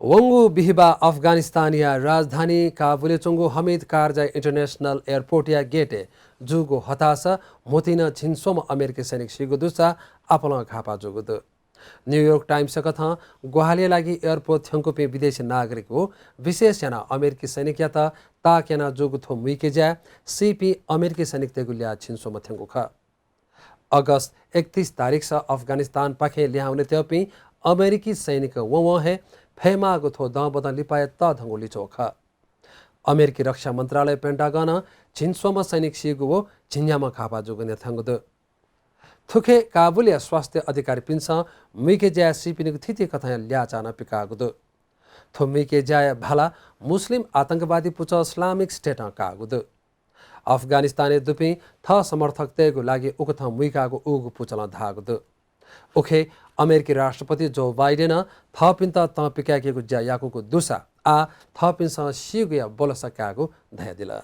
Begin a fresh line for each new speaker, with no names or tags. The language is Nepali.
वंगु बिहिबा अफगानिस्तानिया राजधानी काबुले चुंगु हमीद कारजाई इंटरनेशनल एयरपोर्ट या गेटे जुगु हताशा मोतिना छिनसोम अमेरिकी सैनिक सिगुदुसा अपना घापा जुगुदु न्यूयॉर्क टाइम्स कथा गुहाले लागि एयरपोर्ट थ्यंकुपे विदेशी नागरिक हो विशेष याना अमेरिकी सैनिक या ताकेना जुगुथो मुइकेजा सीपी अमेरिकी सैनिक तेगुल्या छिनसोम थ्यंगु ख अगस्त 31 तारिख से अफगानिस्तान पाखे ल्याउने त्यपि अमेरिकी सैनिक वहे फेमागु थो दबदन लिपाय त धंगुली चोख अमेरिकी रक्षा मंत्रालय पेंटागन छिनसोम सैनिक सिगुवो झिन्यामा खापा जुगने थंगुदु थुखे काबुलिया स्वास्थ्य अधिकारी पिन्स मिके जाय सिपिनिगु थिति कथा ल्याचाना पिकागुदु थो मिके जाय भाला मुस्लिम आतंकवादी पुच इस्लामिक स्टेट कागुदु अफगानिस्तान दुपी थ समर्थक तेगु लागि उकथ मुइकागु उगु पुचल धागुदु उखे अमेरिकी राष्ट्रपति जो बाइडेन थपिन्त त पिकाकेगु ज्या याकुगु दुसा आ थपिन्स सिगुया बोलसकागु धय दिला।